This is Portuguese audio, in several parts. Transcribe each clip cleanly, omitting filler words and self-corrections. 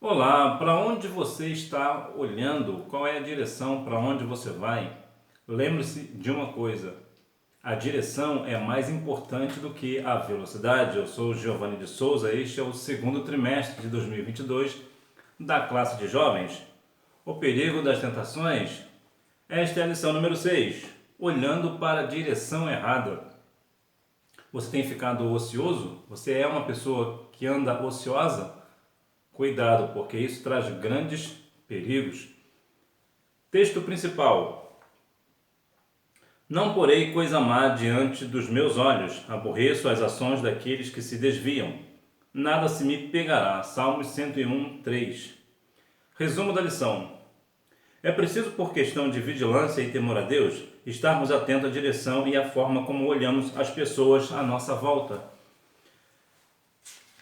Olá, para onde você está olhando? Qual é a direção para onde você vai? Lembre-se de uma coisa: a direção é mais importante do que a velocidade. Eu sou Giovanni de Souza, este é o segundo trimestre de 2022 da classe de jovens. O perigo das tentações. Esta é a lição número 6. Olhando para a direção errada. Você tem ficado ocioso? Você é uma pessoa que anda ociosa? Cuidado, porque isso traz grandes perigos. Texto principal. Não porei coisa má diante dos meus olhos, aborreço as ações daqueles que se desviam. Nada se me pegará. Salmos 101, 3. Resumo da lição. É preciso, por questão de vigilância e temor a Deus, estarmos atentos à direção e à forma como olhamos as pessoas à nossa volta.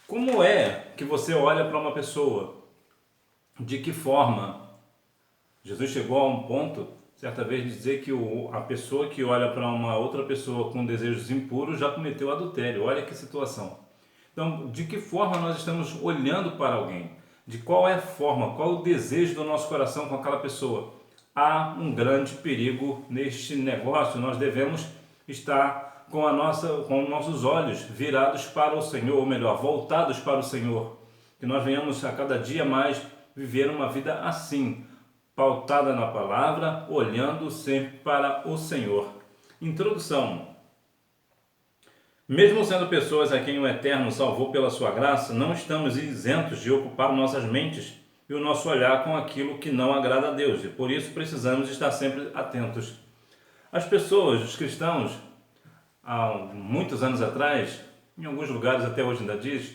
Como é que você olha para uma pessoa? De que forma? Jesus chegou a um ponto, certa vez, de dizer que a pessoa que olha para uma outra pessoa com desejos impuros já cometeu adultério. Olha que situação. Então, de que forma nós estamos olhando para alguém? De qual é a forma, qual é o desejo do nosso coração com aquela pessoa? Há um grande perigo neste negócio. Nós devemos estar com os nossos olhos virados para o Senhor, ou melhor, voltados para o Senhor. Que nós venhamos a cada dia mais viver uma vida assim, pautada na palavra, olhando sempre para o Senhor. Introdução. Mesmo sendo pessoas a quem o Eterno salvou pela sua graça, não estamos isentos de ocupar nossas mentes e o nosso olhar com aquilo que não agrada a Deus, e por isso precisamos estar sempre atentos. As pessoas, os cristãos, há muitos anos atrás, em alguns lugares até hoje ainda diz,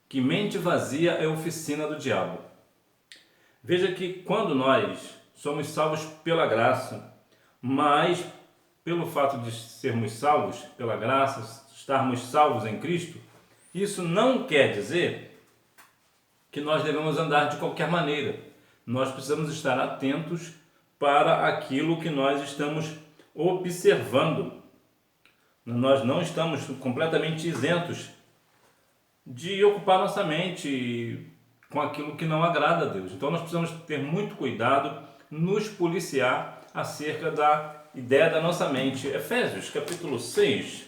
que mente vazia é oficina do diabo. Veja que quando nós somos salvos pela graça, mas pelo fato de sermos salvos pela graça, estarmos salvos em Cristo, isso não quer dizer que nós devemos andar de qualquer maneira. Nós precisamos estar atentos para aquilo que nós estamos observando. Nós não estamos completamente isentos de ocupar nossa mente com aquilo que não agrada a Deus. Então nós precisamos ter muito cuidado, nos policiar acerca da ideia da nossa mente. Efésios capítulo 6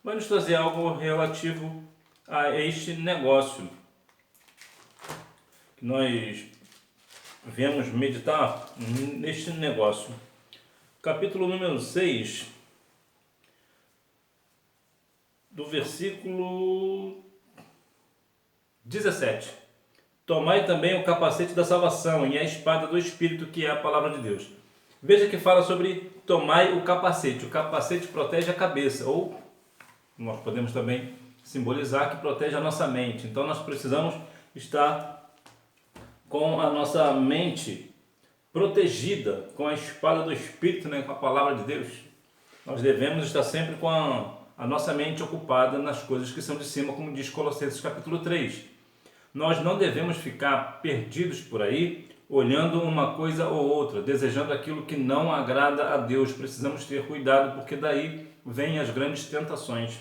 vai nos trazer algo relativo a este negócio que nós viemos meditar neste negócio. Capítulo número 6, do versículo 17. Tomai também o capacete da salvação e a espada do Espírito, que é a palavra de Deus. Veja que fala sobre tomai o capacete. O capacete protege a cabeça, ou nós podemos também simbolizar que protege a nossa mente. Então nós precisamos estar com a nossa mente protegida, com a espada do Espírito, com a palavra de Deus. Nós devemos estar sempre com a nossa mente ocupada nas coisas que são de cima, como diz Colossenses capítulo 3. Nós não devemos ficar perdidos por aí, olhando uma coisa ou outra, desejando aquilo que não agrada a Deus. Precisamos ter cuidado, porque daí vêm as grandes tentações.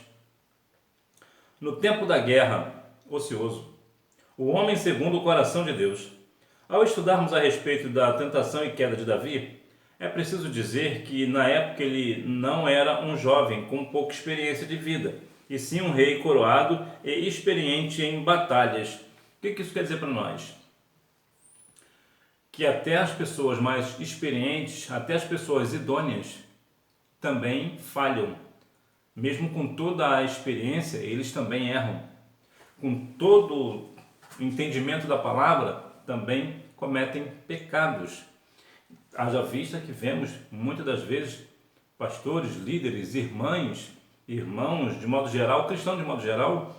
No tempo da guerra, ocioso, o homem segundo o coração de Deus. Ao estudarmos a respeito da tentação e queda de Davi, é preciso dizer que na época ele não era um jovem com pouca experiência de vida, e sim um rei coroado e experiente em batalhas. O que isso quer dizer para nós? Que até as pessoas mais experientes, até as pessoas idôneas, também falham. Mesmo com toda a experiência, eles também erram. Com todo o entendimento da palavra, também cometem pecados. Haja vista que vemos, muitas das vezes, pastores, líderes, irmãos, de modo geral, cristãos de modo geral,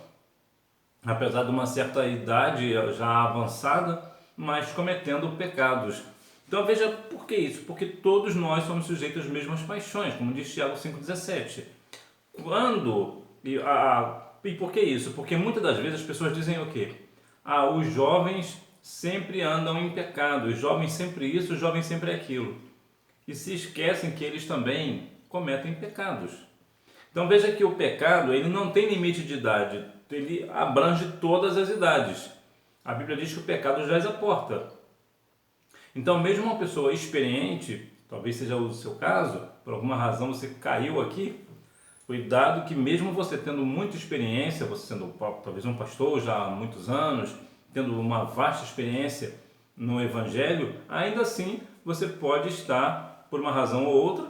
apesar de uma certa idade já avançada, mas cometendo pecados. Então veja por que isso? Porque todos nós somos sujeitos às mesmas paixões, como diz Tiago 5,17. E por que isso? Porque muitas das vezes as pessoas dizem o quê? Os jovens sempre andam em pecado, os jovens sempre isso, os jovens sempre aquilo. E se esquecem que eles também cometem pecados. Então veja que o pecado ele não tem limite de idade, ele abrange todas as idades. A Bíblia diz que o pecado jaz à porta. Então, mesmo uma pessoa experiente, talvez seja o seu caso, por alguma razão você caiu aqui, cuidado que mesmo você tendo muita experiência, você sendo talvez um pastor já há muitos anos, tendo uma vasta experiência no Evangelho, ainda assim você pode estar, por uma razão ou outra,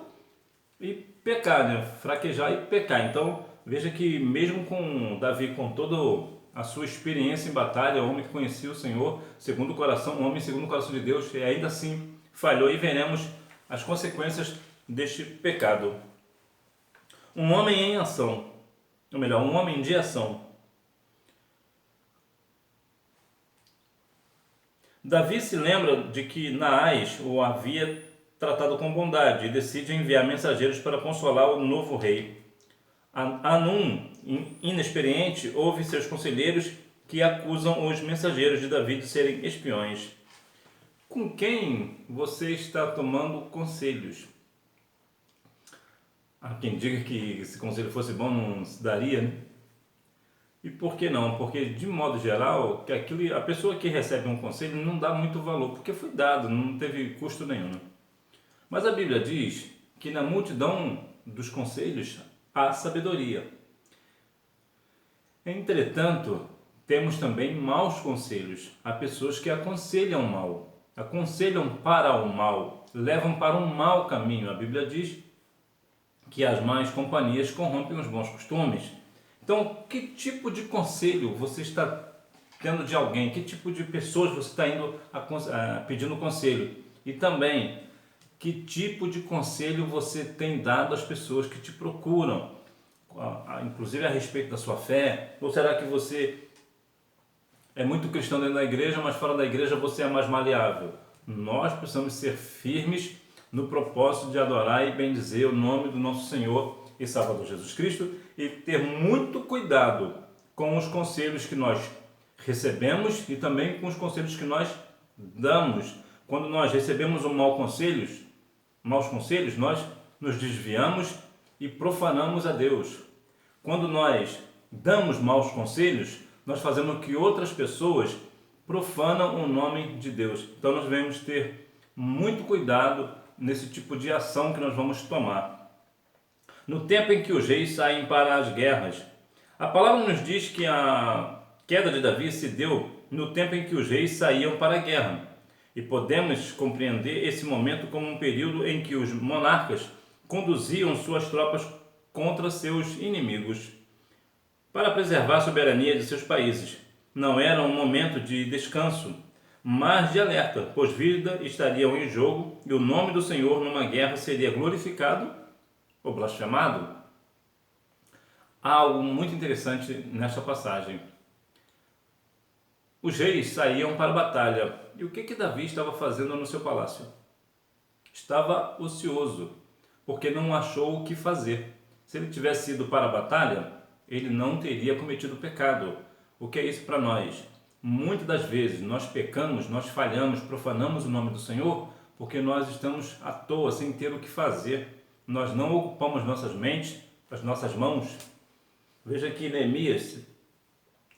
e pecar, né? Fraquejar e pecar. Então, veja que mesmo com Davi, com toda a sua experiência em batalha, o homem que conhecia o Senhor, segundo o coração, um homem segundo o coração de Deus, e ainda assim falhou, e veremos as consequências deste pecado. Um homem em ação, ou melhor, um homem de ação. Davi se lembra de que Naás o havia tratado com bondade e decide enviar mensageiros para consolar o novo rei. Hanum, inexperiente, ouve seus conselheiros que acusam os mensageiros de Davi de serem espiões. Com quem você está tomando conselhos? Há quem diga que se conselho fosse bom não se daria, né? E por que não? Porque, de modo geral, que a pessoa que recebe um conselho não dá muito valor, porque foi dado, não teve custo nenhum. Mas a Bíblia diz que na multidão dos conselhos há sabedoria. Entretanto, temos também maus conselhos. Há pessoas que aconselham mal, aconselham para o mal, levam para um mau caminho. A Bíblia diz que as más companhias corrompem os bons costumes. Então, que tipo de conselho você está tendo de alguém? Que tipo de pessoas você está indo pedindo conselho? E também, que tipo de conselho você tem dado às pessoas que te procuram? Inclusive a respeito da sua fé? Ou será que você é muito cristão dentro da igreja, mas fora da igreja você é mais maleável? Nós precisamos ser firmes no propósito de adorar e bendizer o nome do nosso Senhor e Salvador Jesus Cristo e ter muito cuidado com os conselhos que nós recebemos e também com os conselhos que nós damos. Quando nós recebemos maus conselhos, nós nos desviamos e profanamos a Deus. Quando nós damos maus conselhos, nós fazemos que outras pessoas profanam o nome de Deus. Então nós devemos ter muito cuidado nesse tipo de ação que nós vamos tomar. No tempo em que os reis saem para as guerras, a palavra nos diz que a queda de Davi se deu no tempo em que os reis saíam para a guerra. E podemos compreender esse momento como um período em que os monarcas conduziam suas tropas contra seus inimigos para preservar a soberania de seus países. Não era um momento de descanso, mas de alerta, pois vida estariam em jogo e o nome do Senhor numa guerra seria glorificado ou blasfemado. Há algo muito interessante nesta passagem. Os reis saíam para a batalha. E o que Davi estava fazendo no seu palácio? Estava ocioso, porque não achou o que fazer. Se ele tivesse ido para a batalha, ele não teria cometido pecado. O que é isso para nós? Muitas das vezes nós pecamos, nós falhamos, profanamos o nome do Senhor, porque nós estamos à toa, sem ter o que fazer. Nós não ocupamos nossas mentes, as nossas mãos. Veja que Neemias,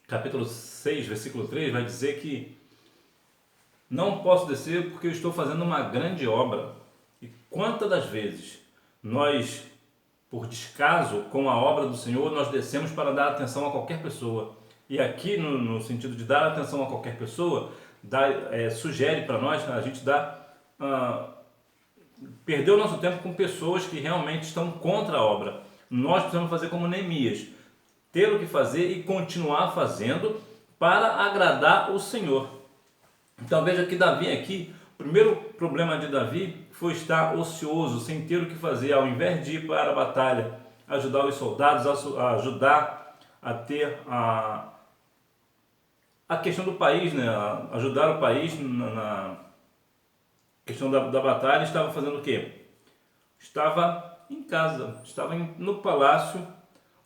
capítulo 6, versículo 3, vai dizer que não posso descer porque eu estou fazendo uma grande obra. E quantas das vezes nós, por descaso com a obra do Senhor, nós descemos para dar atenção a qualquer pessoa. E aqui, no sentido de dar atenção a qualquer pessoa, sugere para nós, a gente perder o nosso tempo com pessoas que realmente estão contra a obra. Nós precisamos fazer como Neemias, ter o que fazer e continuar fazendo para agradar o Senhor. Então veja que Davi aqui, o primeiro problema de Davi foi estar ocioso, sem ter o que fazer, ao invés de ir para a batalha, ajudar os soldados, ajudar a ter a questão do país, né? Ajudar o país na questão da batalha. Estava fazendo o quê? Estava em casa, estava no palácio,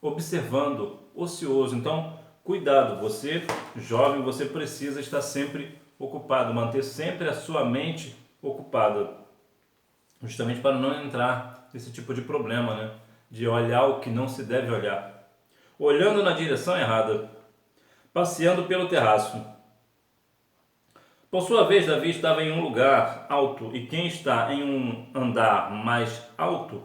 observando, ocioso. Então, cuidado, você jovem, você precisa estar sempre ocupado, manter sempre a sua mente ocupada, justamente para não entrar nesse tipo de problema, né? De olhar o que não se deve olhar, olhando na direção errada, passeando pelo terraço. Por sua vez, Davi estava em um lugar alto, e quem está em um andar mais alto,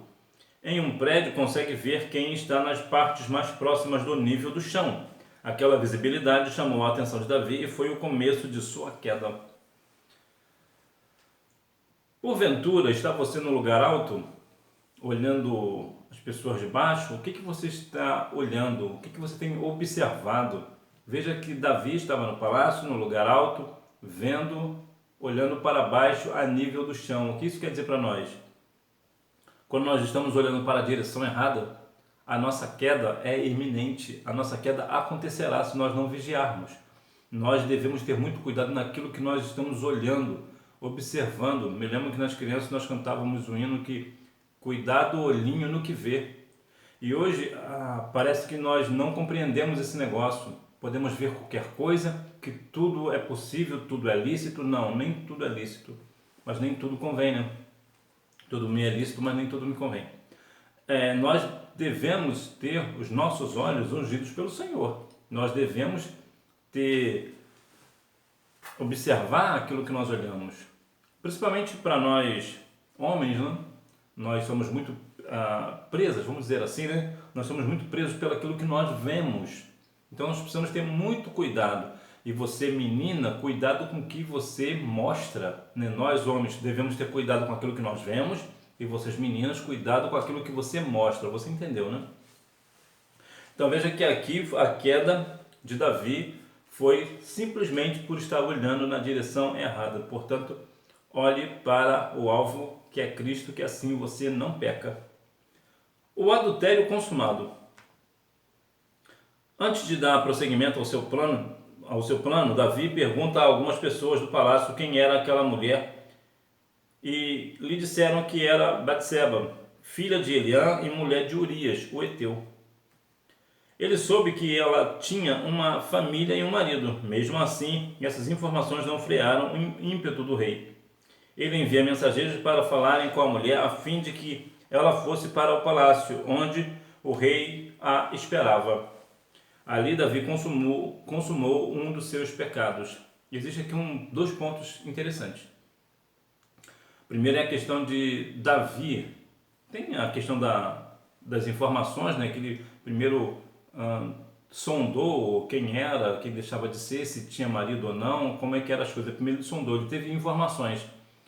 em um prédio, consegue ver quem está nas partes mais próximas do nível do chão. Aquela visibilidade chamou a atenção de Davi e foi o começo de sua queda. Porventura, está você no lugar alto, olhando as pessoas de baixo? O que você está olhando? O que você tem observado? Veja que Davi estava no palácio, no lugar alto, vendo, olhando para baixo a nível do chão. O que isso quer dizer para nós? Quando nós estamos olhando para a direção errada, a nossa queda é iminente, a nossa queda acontecerá se nós não vigiarmos. Nós devemos ter muito cuidado naquilo que nós estamos olhando, observando. Me lembro que nas crianças nós cantávamos o hino que cuidado olhinho no que vê. E hoje parece que nós não compreendemos esse negócio. Podemos ver qualquer coisa, que tudo é possível, tudo é lícito. Não, nem tudo é lícito, mas nem tudo convém, né? Tudo me é lícito, mas nem tudo me convém. Nós devemos ter os nossos olhos ungidos pelo Senhor. Nós devemos observar aquilo que nós olhamos. Principalmente para nós homens, né? Nós somos muito presas, vamos dizer assim, né? Nós somos muito presos pelo aquilo que nós vemos. Então nós precisamos ter muito cuidado. E você, menina, cuidado com o que você mostra, né? Nós, homens, devemos ter cuidado com aquilo que nós vemos. E vocês, meninas, cuidado com aquilo que você mostra. Você entendeu, né? Então veja que aqui a queda de Davi foi simplesmente por estar olhando na direção errada. Portanto, olhe para o alvo, que é Cristo, que assim você não peca. O adultério consumado. Antes de dar prosseguimento ao seu plano, Davi pergunta a algumas pessoas do palácio quem era aquela mulher e lhe disseram que era Batseba, filha de Eliã e mulher de Urias, o heteu. Ele soube que ela tinha uma família e um marido. Mesmo assim, essas informações não frearam o ímpeto do rei. Ele envia mensageiros para falarem com a mulher a fim de que ela fosse para o palácio, onde o rei a esperava. Ali Davi consumou um dos seus pecados. Existem aqui dois pontos interessantes. Primeiro é a questão de Davi. Tem a questão das informações, né, que ele primeiro sondou quem era, quem deixava de ser, se tinha marido ou não, como é que eram as coisas. Primeiro ele sondou, ele teve informações.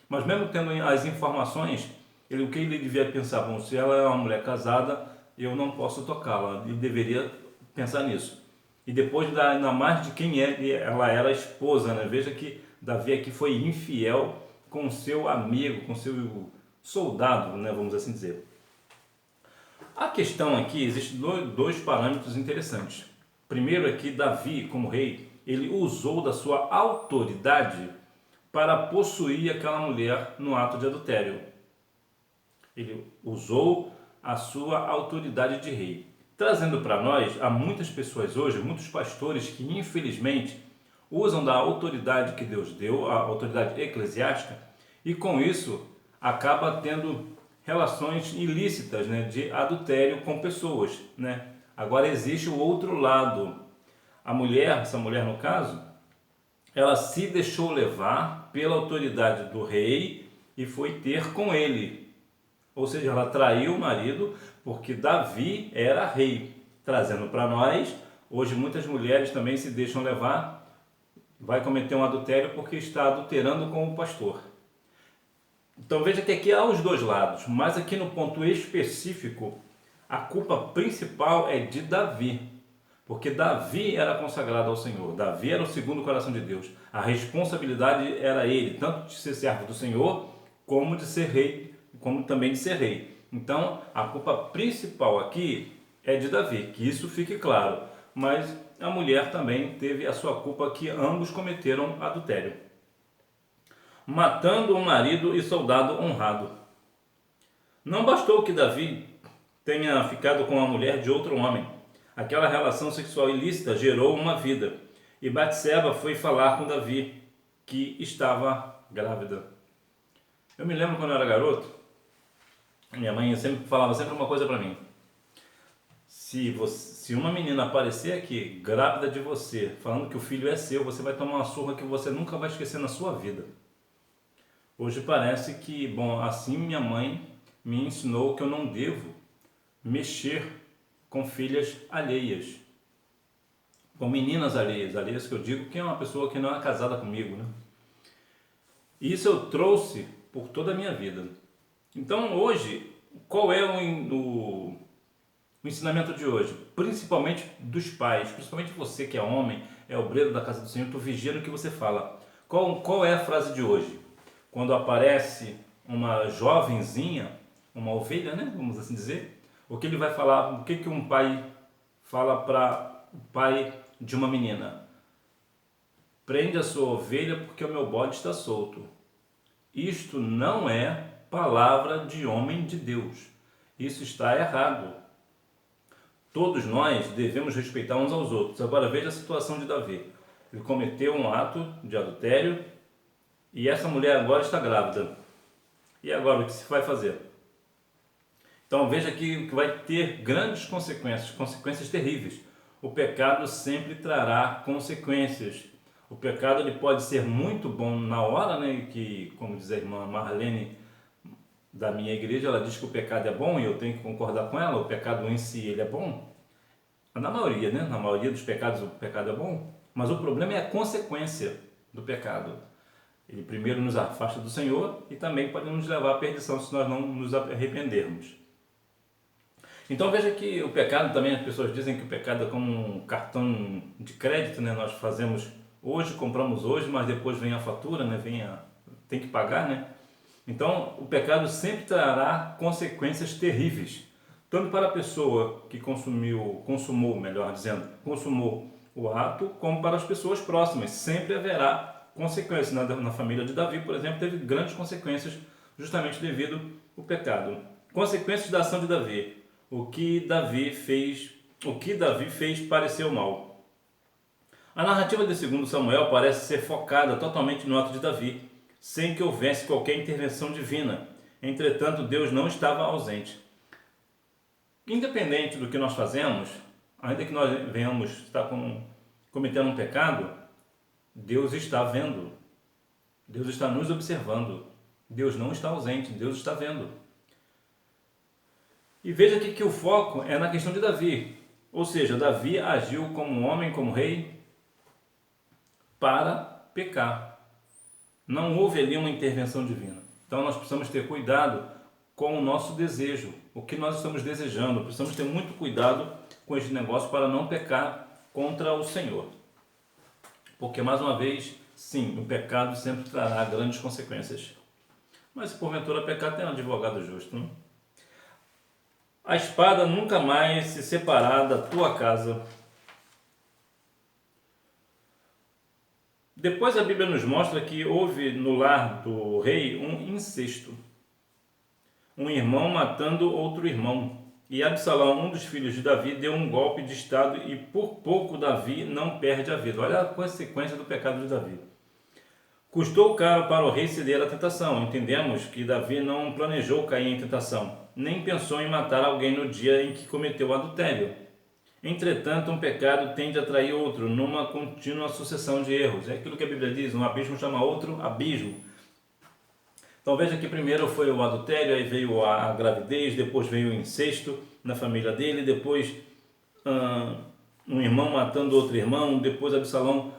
Mas mesmo tendo as informações, o que ele devia pensar? Bom, se ela é uma mulher casada, eu não posso tocá-la. Ele deveria pensar nisso. E depois ainda mais de quem ela era esposa, né? Veja que Davi aqui foi infiel com seu amigo, com seu soldado, né? Vamos assim dizer. A questão aqui, existem dois parâmetros interessantes. Primeiro é que Davi, como rei, ele usou da sua autoridade para possuir aquela mulher no ato de adultério. Ele usou a sua autoridade de rei. Trazendo para nós, há muitas pessoas hoje, muitos pastores que infelizmente usam da autoridade que Deus deu, a autoridade eclesiástica, e com isso acaba tendo relações ilícitas, né, de adultério com pessoas, né? Agora existe o outro lado. A mulher, essa mulher no caso, ela se deixou levar pela autoridade do rei e foi ter com ele. Ou seja, ela traiu o marido porque Davi era rei. Trazendo para nós, hoje muitas mulheres também se deixam levar, vai cometer um adultério porque está adulterando com o pastor. Então veja que aqui há os dois lados, mas aqui no ponto específico, a culpa principal é de Davi. Porque Davi era consagrado ao Senhor, Davi era o segundo coração de Deus. A responsabilidade era ele, tanto de ser servo do Senhor, como de ser rei, como também de ser rei. Então, a culpa principal aqui é de Davi, que isso fique claro. Mas a mulher também teve a sua culpa, que ambos cometeram adultério. Matando um marido e soldado honrado. Não bastou que Davi tenha ficado com a mulher de outro homem. Aquela relação sexual ilícita gerou uma vida. E Batseba foi falar com Davi, que estava grávida. Eu me lembro quando eu era garoto, minha mãe falava sempre uma coisa para mim. se uma menina aparecer aqui, grávida de você, falando que o filho é seu, você vai tomar uma surra que você nunca vai esquecer na sua vida. Hoje parece que, bom, assim minha mãe me ensinou que eu não devo mexer com filhas alheias, com meninas alheias, alheias que eu digo que é uma pessoa que não é casada comigo, né? E isso eu trouxe por toda a minha vida. Então hoje, qual é o ensinamento de hoje? Principalmente dos pais, principalmente você que é homem, é obreiro da casa do Senhor, tu vigia no que você fala. Qual é a frase de hoje? Quando aparece uma jovenzinha, uma ovelha, né? Vamos assim dizer, o que ele vai falar, o que um pai fala para o pai de uma menina? Prende a sua ovelha porque o meu bode está solto. Isto não é palavra de homem de Deus. Isso está errado. Todos nós devemos respeitar uns aos outros. Agora veja a situação de Davi. Ele cometeu um ato de adultério e essa mulher agora está grávida. E agora o que se vai fazer? Então veja que vai ter grandes consequências, consequências terríveis. O pecado sempre trará consequências. O pecado ele pode ser muito bom na hora, né? Que, como diz a irmã Marlene da minha igreja, ela diz que o pecado é bom e eu tenho que concordar com ela. O pecado em si ele é bom. Na maioria, né? Na maioria dos pecados o pecado é bom. Mas o problema é a consequência do pecado. Ele primeiro nos afasta do Senhor e também pode nos levar à perdição se nós não nos arrependermos. Então veja que o pecado também, as pessoas dizem que o pecado é como um cartão de crédito, né? Nós fazemos hoje, compramos hoje, mas depois vem a fatura, né? Tem que pagar, né? Então o pecado sempre trará consequências terríveis, tanto para a pessoa que consumou o ato, como para as pessoas próximas. Sempre haverá consequências. Na família de Davi, por exemplo, teve grandes consequências justamente devido ao pecado. Consequências da ação de Davi. O que Davi fez pareceu mal. A narrativa de 2 Samuel parece ser focada totalmente no ato de Davi, sem que houvesse qualquer intervenção divina. Entretanto, Deus não estava ausente. Independente do que nós fazemos, ainda que nós venhamos estar cometendo um pecado, Deus está vendo. Deus está nos observando. Deus não está ausente, Deus está vendo. E veja aqui que o foco é na questão de Davi. Ou seja, Davi agiu como homem, como rei, para pecar. Não houve ali uma intervenção divina. Então nós precisamos ter cuidado com o nosso desejo, o que nós estamos desejando. Precisamos ter muito cuidado com esse negócio para não pecar contra o Senhor. Porque, mais uma vez, sim, o pecado sempre trará grandes consequências. Mas se porventura pecar, tem um advogado justo, não? A espada nunca mais se separar da tua casa. Depois a Bíblia nos mostra que houve no lar do rei um incesto. Um irmão matando outro irmão. E Absalão, um dos filhos de Davi, deu um golpe de estado e por pouco Davi não perde a vida. Olha a consequência do pecado de Davi. Custou caro para o rei ceder à tentação. Entendemos que Davi não planejou cair em tentação, nem pensou em matar alguém no dia em que cometeu o adultério. Entretanto, um pecado tende a atrair outro numa contínua sucessão de erros. É aquilo que a Bíblia diz, um abismo chama outro abismo. Então veja que primeiro foi o adultério, aí veio a gravidez, depois veio o incesto na família dele, depois um irmão matando outro irmão, depois Absalão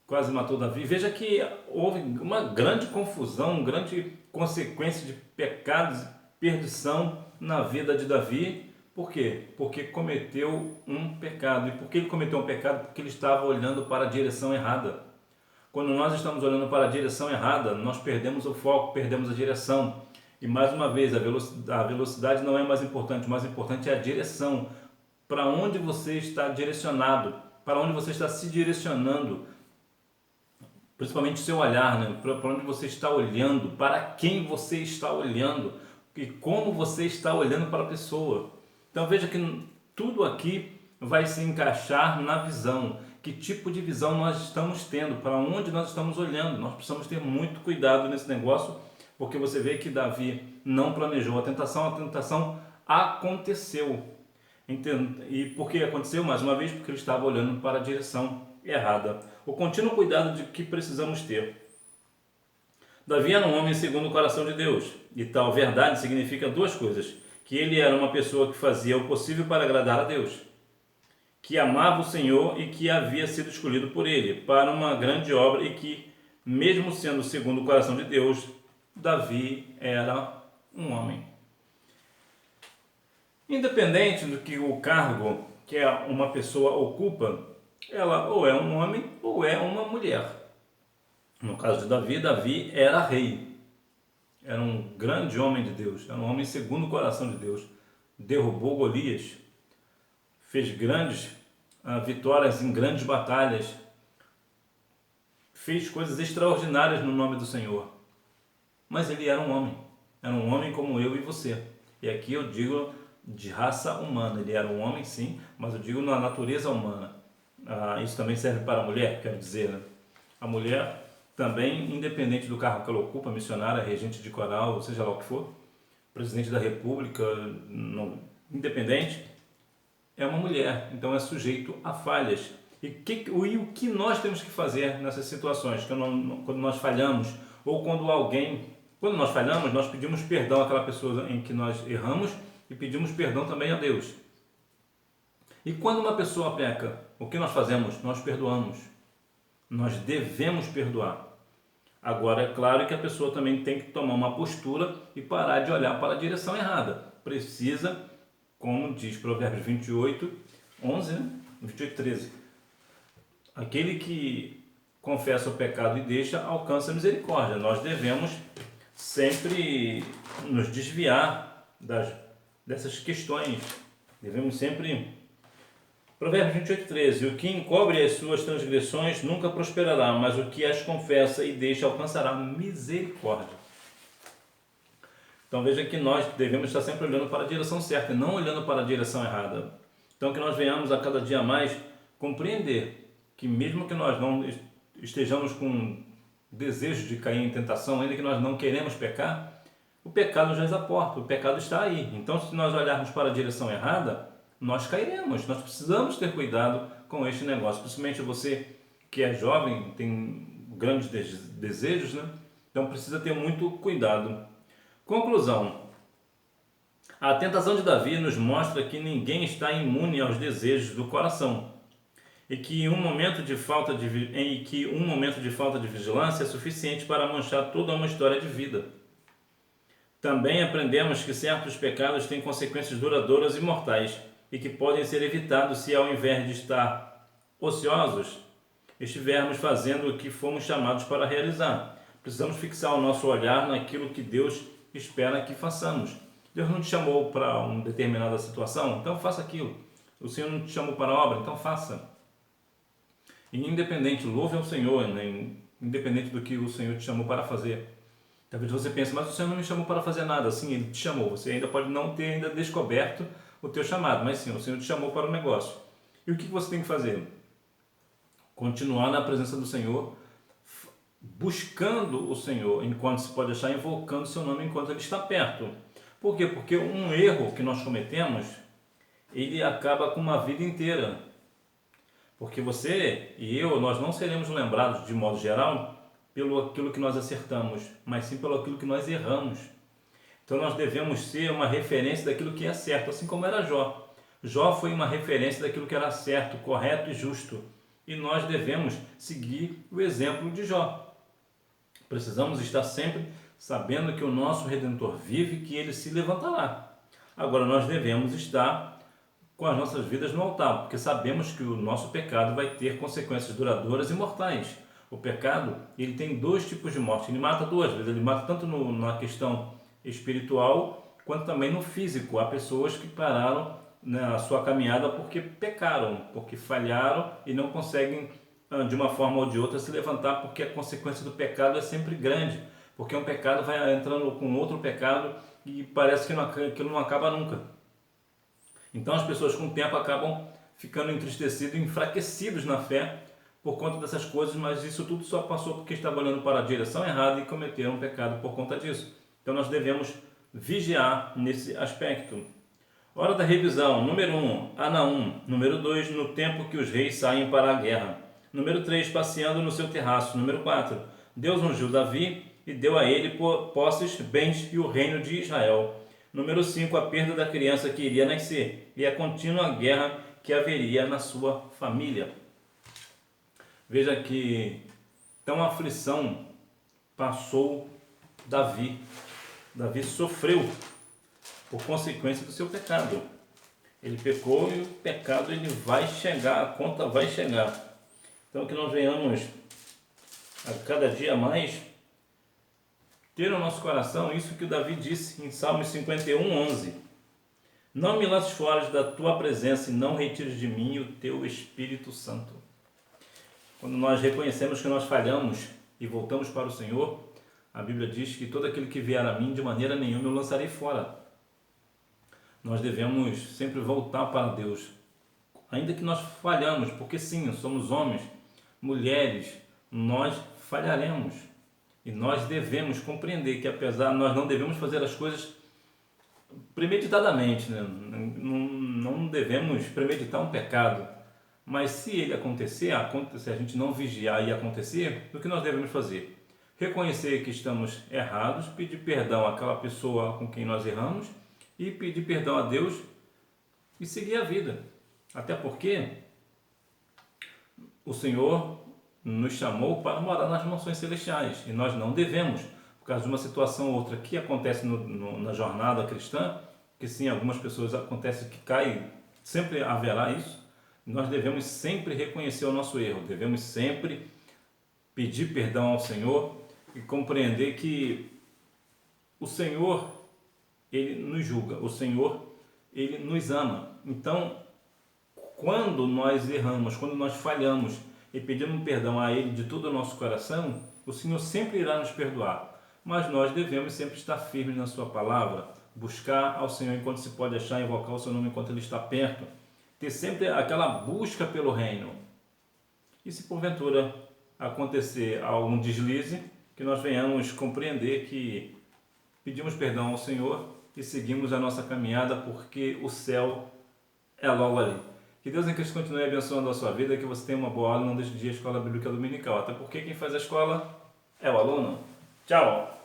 quase matou Davi. Veja que houve uma grande confusão, uma grande consequência de pecados, perdição na vida de Davi. Por quê? Porque cometeu um pecado. E por que ele cometeu um pecado? Porque ele estava olhando para a direção errada. Quando nós estamos olhando para a direção errada, nós perdemos o foco, perdemos a direção. E mais uma vez, a velocidade não é mais importante, o mais importante é a direção. Para onde você está direcionado, para onde você está se direcionando, principalmente o seu olhar, né? Para onde você está olhando, para quem você está olhando e como você está olhando para a pessoa. Então veja que tudo aqui vai se encaixar na visão. Que tipo de visão nós estamos tendo, para onde nós estamos olhando. Nós precisamos ter muito cuidado nesse negócio, porque você vê que Davi não planejou a tentação aconteceu. E por que aconteceu? Mais uma vez, porque ele estava olhando para a direção errada. O contínuo cuidado de que precisamos ter. Davi era um homem segundo o coração de Deus, e tal verdade significa duas coisas: que ele era uma pessoa que fazia o possível para agradar a Deus, que amava o Senhor e que havia sido escolhido por ele para uma grande obra, e que, mesmo sendo segundo o coração de Deus, Davi era um homem. Independente do que o cargo que uma pessoa ocupa, ela ou é um homem ou é uma mulher. No caso de Davi, Davi era rei. Era um grande homem de Deus, era um homem segundo o coração de Deus. Derrubou Golias, fez grandes vitórias em grandes batalhas, fez coisas extraordinárias no nome do Senhor. Mas ele era um homem como eu e você. E aqui eu digo de raça humana, ele era um homem sim, mas eu digo na natureza humana. Isso também serve para a mulher, quero dizer, né? A mulher também, independente do cargo que ela ocupa, missionária, regente de coral, seja lá o que for, presidente da república, não, independente, é uma mulher, então é sujeito a falhas. E o que nós temos que fazer nessas situações? Quando nós falhamos, ou quando nós falhamos, nós pedimos perdão àquela pessoa em que nós erramos e pedimos perdão também a Deus. E quando uma pessoa peca, o que nós fazemos? Nós perdoamos. Nós devemos perdoar. Agora, é claro que a pessoa também tem que tomar uma postura e parar de olhar para a direção errada. Precisa, como diz Provérbios 28, 11, né? 28, 13. Aquele que confessa o pecado e deixa, alcança a misericórdia. Nós devemos sempre nos desviar dessas questões. Devemos sempre... Provérbios 28, 13. O que encobre as suas transgressões nunca prosperará, mas o que as confessa e deixa alcançará misericórdia. Então veja que nós devemos estar sempre olhando para a direção certa e não olhando para a direção errada. Então que nós venhamos a cada dia mais compreender que mesmo que nós não estejamos com desejo de cair em tentação, ainda que nós não queremos pecar, o pecado já está à porta, o pecado está aí. Então se nós olharmos para a direção errada, nós cairemos. Nós precisamos ter cuidado com este negócio, principalmente você que é jovem, tem grandes desejos, né? Então precisa ter muito cuidado. Conclusão: a tentação de Davi nos mostra que ninguém está imune aos desejos do coração e que um momento de falta de vigilância é suficiente para manchar toda uma história de vida. Também aprendemos que certos pecados têm consequências duradouras e mortais e que podem ser evitados se, ao invés de estar ociosos, estivermos fazendo o que fomos chamados para realizar. Precisamos fixar o nosso olhar naquilo que Deus espera que façamos. Deus não te chamou para uma determinada situação, então faça aquilo. O Senhor não te chamou para a obra, então faça. E independente, louve ao Senhor, né? Independente do que o Senhor te chamou para fazer. Talvez você pense, mas o Senhor não me chamou para fazer nada. Sim, Ele te chamou. Você ainda pode não ter ainda descoberto o teu chamado, mas sim, o Senhor te chamou para o negócio. E o que você tem que fazer? Continuar na presença do Senhor, buscando o Senhor, enquanto se pode achar, invocando o seu nome enquanto Ele está perto. Por quê? Porque um erro que nós cometemos, ele acaba com uma vida inteira. Porque você e eu, nós não seremos lembrados, de modo geral, pelo aquilo que nós acertamos, mas sim pelo aquilo que nós erramos. Então nós devemos ser uma referência daquilo que é certo, assim como era Jó. Jó foi uma referência daquilo que era certo, correto e justo. E nós devemos seguir o exemplo de Jó. Precisamos estar sempre sabendo que o nosso Redentor vive e que Ele se levantará. Agora nós devemos estar com as nossas vidas no altar, porque sabemos que o nosso pecado vai ter consequências duradouras e mortais. O pecado, ele tem dois tipos de morte. Ele mata duas vezes. Ele mata tanto na questão espiritual quanto também no físico. Há pessoas que pararam na sua caminhada porque pecaram, porque falharam e não conseguem de uma forma ou de outra se levantar, porque a consequência do pecado é sempre grande, porque um pecado vai entrando com outro pecado e parece que aquilo não acaba nunca. Então as pessoas com o tempo acabam ficando entristecidos e enfraquecidos na fé por conta dessas coisas, mas isso tudo só passou porque estavam olhando para a direção errada e cometeram um pecado por conta disso. Então nós devemos vigiar nesse aspecto. Hora da revisão. Número 1, Anaum. Número 2, no tempo que os reis saem para a guerra. Número 3, passeando no seu terraço. Número 4, Deus ungiu Davi e deu a ele posses, bens e o reino de Israel. Número 5, a perda da criança que iria nascer e a contínua guerra que haveria na sua família. Veja que tão aflição passou Davi. Davi sofreu por consequência do seu pecado. Ele pecou e o pecado ele vai chegar, a conta vai chegar. Então que nós venhamos a cada dia mais ter no nosso coração isso que o Davi disse em Salmos 51:11. Não me lances fora da tua presença e não retires de mim o teu Espírito Santo. Quando nós reconhecemos que nós falhamos e voltamos para o Senhor, a Bíblia diz que todo aquele que vier a mim, de maneira nenhuma eu lançarei fora. Nós devemos sempre voltar para Deus, ainda que nós falhamos, porque sim, somos homens, mulheres, nós falharemos. E nós devemos compreender que apesar, nós não devemos fazer as coisas premeditadamente, né? Não devemos premeditar um pecado. Mas se ele acontecer, se a gente não vigiar e acontecer, o que nós devemos fazer? Reconhecer que estamos errados, pedir perdão àquela pessoa com quem nós erramos e pedir perdão a Deus e seguir a vida. Até porque o Senhor nos chamou para morar nas mansões celestiais e nós não devemos, por causa de uma situação ou outra que acontece na jornada cristã, que sim, algumas pessoas acontece que caem, sempre haverá isso. Nós devemos sempre reconhecer o nosso erro, devemos sempre pedir perdão ao Senhor e compreender que o Senhor, Ele nos julga, o Senhor, Ele nos ama. Então, quando nós erramos, quando nós falhamos e pedimos perdão a Ele de todo o nosso coração, o Senhor sempre irá nos perdoar. Mas nós devemos sempre estar firmes na Sua palavra, buscar ao Senhor enquanto se pode achar, invocar o Seu nome enquanto Ele está perto, ter sempre aquela busca pelo reino. E se porventura acontecer algum deslize, que nós venhamos compreender que pedimos perdão ao Senhor e seguimos a nossa caminhada, porque o céu é logo ali. Que Deus em Cristo continue abençoando a sua vida, que você tenha uma boa aula, não deixe de ir à Escola Bíblica Dominical, até porque quem faz a escola é o aluno. Tchau!